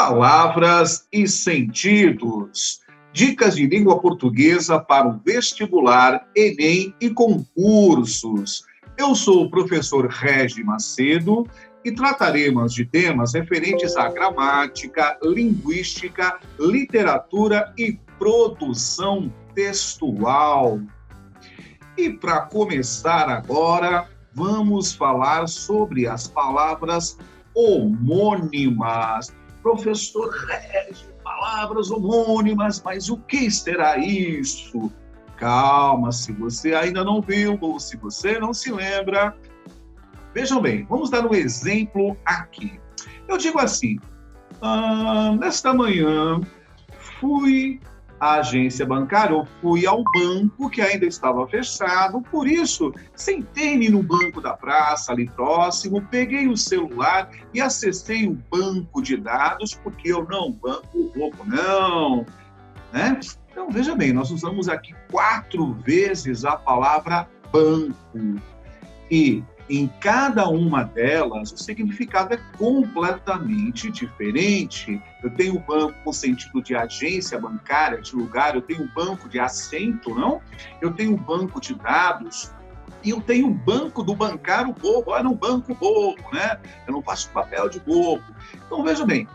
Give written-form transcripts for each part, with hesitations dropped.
Palavras e sentidos. Dicas de língua portuguesa para o vestibular, Enem e concursos. Eu sou o professor Regi Macedo e trataremos de temas referentes à gramática, linguística, literatura e produção textual. E para começar agora, vamos falar sobre as palavras homônimas. Professor Regi, palavras homônimas, mas o que será isso? Calma, se você ainda não viu ou se você não se lembra. Vejam bem, vamos dar um exemplo aqui. Eu digo assim, nesta manhã fui à agência bancária, ou fui ao banco que ainda estava fechado, por isso, sentei-me no banco da praça, ali próximo, peguei o celular e acessei o banco de dados, porque eu não banco roubo, não, né? Então, veja bem, nós usamos aqui 4 vezes a palavra banco, e em cada uma delas, o significado é completamente diferente. Eu tenho banco com sentido de agência bancária, de lugar, eu tenho banco de assento, não? Eu tenho banco de dados, e eu tenho banco do bancário bobo. Era um banco bobo, né? Eu não faço papel de bobo. Então, veja bem,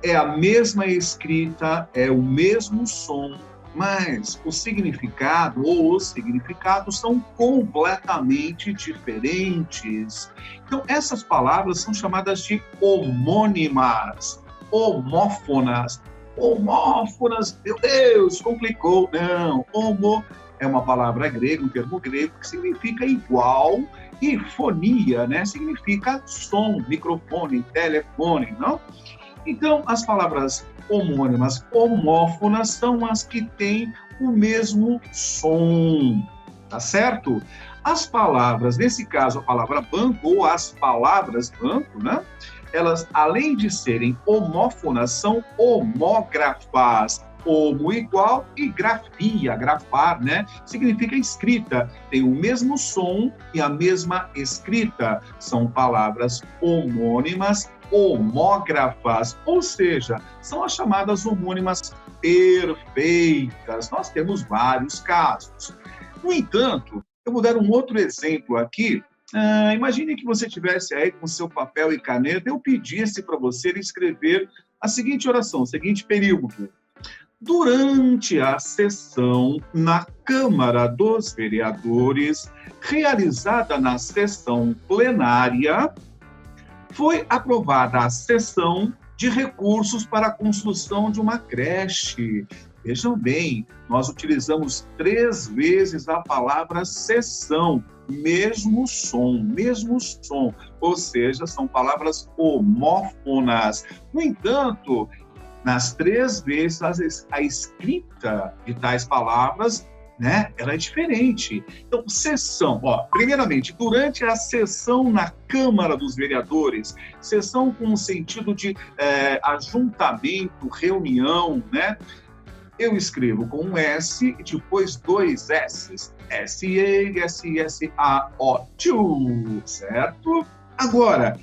é a mesma escrita, é o mesmo som, mas o significado ou os significados são completamente diferentes. Então, essas palavras são chamadas de homônimas, homófonas. Homófonas, meu Deus, complicou. Não, homo é uma palavra grega, um termo grego que significa igual, e fonia, né, significa som, microfone, telefone, não? Então, as palavras homônimas, homófonas, são as que têm o mesmo som, tá certo? As palavras, nesse caso, a palavra banco, ou as palavras banco, né? Elas, além de serem homófonas, são homógrafas. Homo igual e grafia, grafar, né? Significa escrita. Tem o mesmo som e a mesma escrita. São palavras homônimas, homógrafas, ou seja, são as chamadas homônimas perfeitas. Nós temos vários casos. No entanto, eu vou dar um outro exemplo aqui. Imagine que você estivesse aí com seu papel e caneta, eu pedisse para você escrever a seguinte oração, o seguinte período. Durante a sessão na Câmara dos Vereadores, realizada na sessão plenária, foi aprovada a cessão de recursos para a construção de uma creche. Vejam bem, nós utilizamos 3 vezes a palavra sessão, mesmo som, ou seja, são palavras homófonas. No entanto, nas 3 vezes a escrita de tais palavras, né, ela é diferente. Então, sessão, primeiramente, durante a sessão na Câmara dos Vereadores, sessão com o sentido de ajuntamento, reunião, né? Eu escrevo com um S e depois 2 S's. S-E-S-S-A-O, certo? Agora,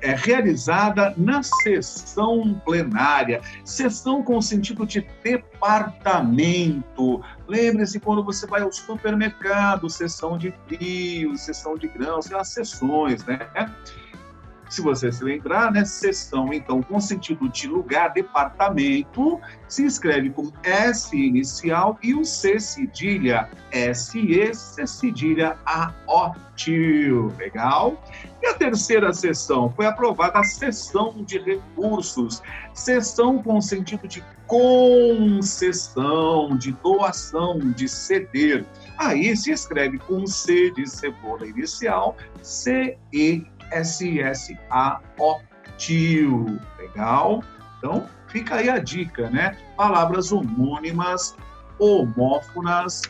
é realizada na sessão plenária, sessão com o sentido de departamento. Lembre-se quando você vai ao supermercado, sessão de frios, sessão de grãos, tem as sessões, né? Se você se lembrar, né? Sessão, então, com sentido de lugar, departamento, se escreve com S inicial e o C cedilha, S-E, C cedilha, A-O-T-I-O. Legal? E a terceira sessão foi aprovada a sessão de recursos, sessão com sentido de concessão, de doação, de ceder. Aí se escreve com C de cebola inicial, C-E-S-S-A-O-T-I-O. Legal? Então, fica aí a dica, né? Palavras homônimas, homófonas,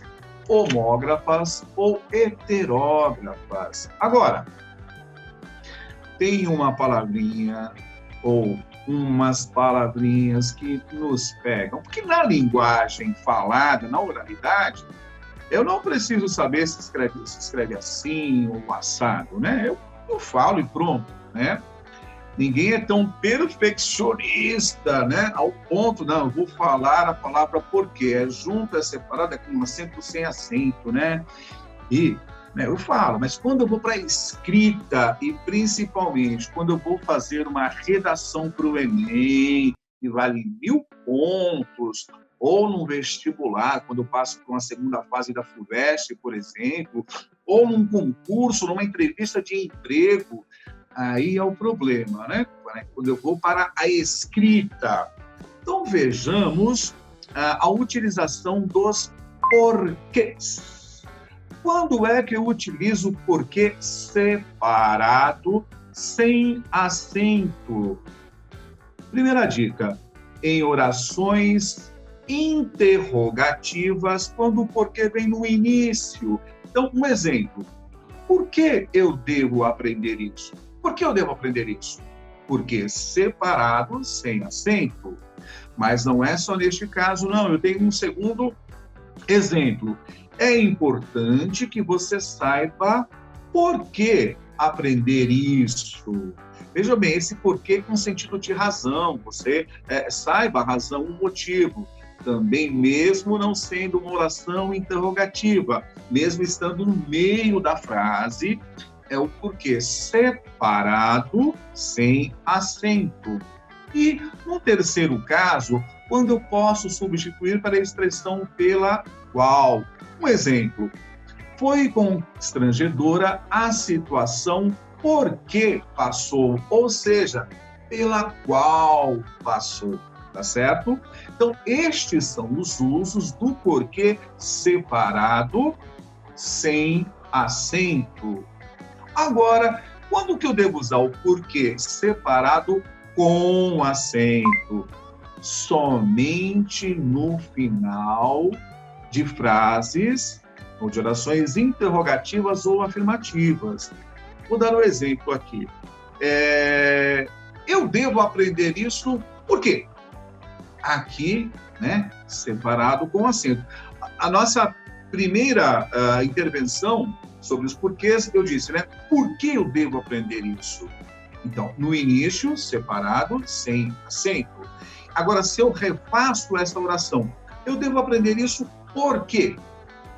homógrafas ou heterógrafas. Agora, tem uma palavrinha ou umas palavrinhas que nos pegam, porque na linguagem falada, na oralidade, eu não preciso saber se escreve assim ou assado, né? Eu falo e pronto, né? Ninguém é tão perfeccionista, né? Ao ponto, não, eu vou falar a palavra porque é junto, é separado, é com acento, sem acento, né? E né, eu falo, mas quando eu vou para a escrita e principalmente quando eu vou fazer uma redação para o Enem, que vale 1.000 pontos, ou num vestibular, quando eu passo por uma segunda fase da FUVEST, por exemplo, ou num concurso, numa entrevista de emprego, aí é o problema, né? Quando eu vou para a escrita. Então, vejamos a utilização dos porquês. Quando é que eu utilizo o porquê separado, sem acento? Primeira dica, em orações interrogativas, quando o porquê vem no início. Então, um exemplo. Por que eu devo aprender isso? Por que eu devo aprender isso? Porque separado, sem acento. Mas não é só neste caso, não. Eu tenho um segundo exemplo. É importante que você saiba por que aprender isso. Veja bem, esse porquê com sentido de razão. Você saiba a razão, o motivo. Também, mesmo não sendo uma oração interrogativa, mesmo estando no meio da frase, é o porquê separado, sem acento. E, no terceiro caso, quando eu posso substituir para a expressão pela qual. Um exemplo, foi constrangedora a situação porque passou, ou seja, pela qual passou, tá certo? Então, estes são os usos do porquê separado, sem acento. Agora, quando que eu devo usar o porquê separado com acento? Somente no final de frases ou de orações interrogativas ou afirmativas. Vou dar um exemplo aqui. Eu devo aprender isso por quê? Aqui, né, separado com acento. A nossa primeira intervenção sobre os porquês, eu disse, né? Por que eu devo aprender isso? Então, no início, separado, sem acento. Agora, se eu refaço essa oração, eu devo aprender isso por quê?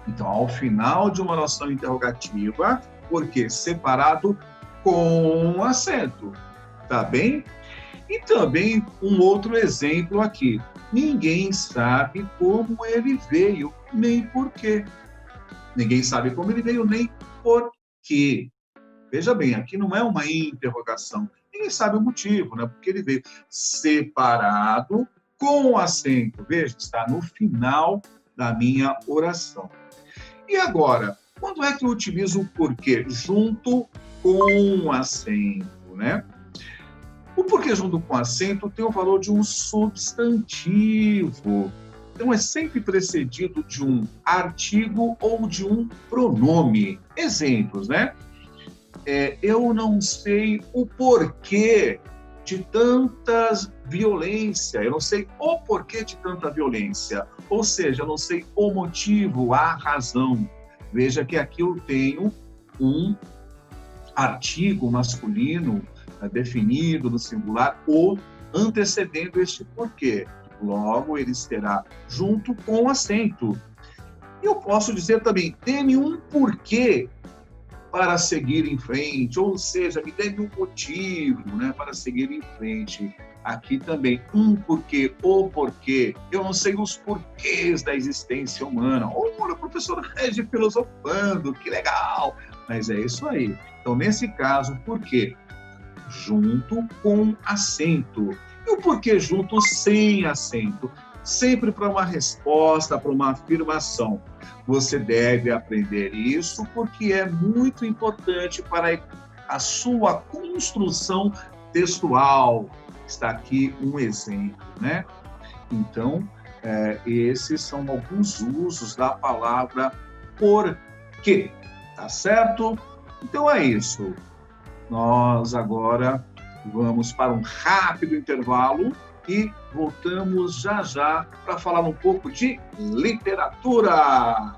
Então, ao final de uma oração interrogativa, por quê? Separado com acento. Tá bem? E também um outro exemplo aqui. Ninguém sabe como ele veio, nem por quê. Ninguém sabe como ele veio, nem por quê. Veja bem, aqui não é uma interrogação. Ninguém sabe o motivo, né? Porque ele veio separado com acento. Veja, está no final da minha oração. E agora, quando é que eu utilizo o porquê? Junto com acento, né? O porquê junto com acento tem o valor de um substantivo. Então, é sempre precedido de um artigo ou de um pronome. Exemplos, né? Eu não sei o porquê de tanta violência, eu não sei o porquê de tanta violência, ou seja, eu não sei o motivo, a razão. Veja que aqui eu tenho um artigo masculino definido no singular, o antecedendo este porquê. Logo, ele estará junto com o acento. E eu posso dizer também, dê-me um porquê para seguir em frente, ou seja, me dê um motivo, né, para seguir em frente. Aqui também, um porquê, o porquê. Eu não sei os porquês da existência humana. Olha, o professor Regi filosofando, que legal! Mas é isso aí. Então, nesse caso, porquê? Junto com acento. E o porquê junto sem acento? Sempre para uma resposta, para uma afirmação. Você deve aprender isso porque é muito importante para a sua construção textual. Está aqui um exemplo, né? Então, esses são alguns usos da palavra porquê, tá certo? Então é isso. Nós agora vamos para um rápido intervalo e voltamos já já para falar um pouco de literatura.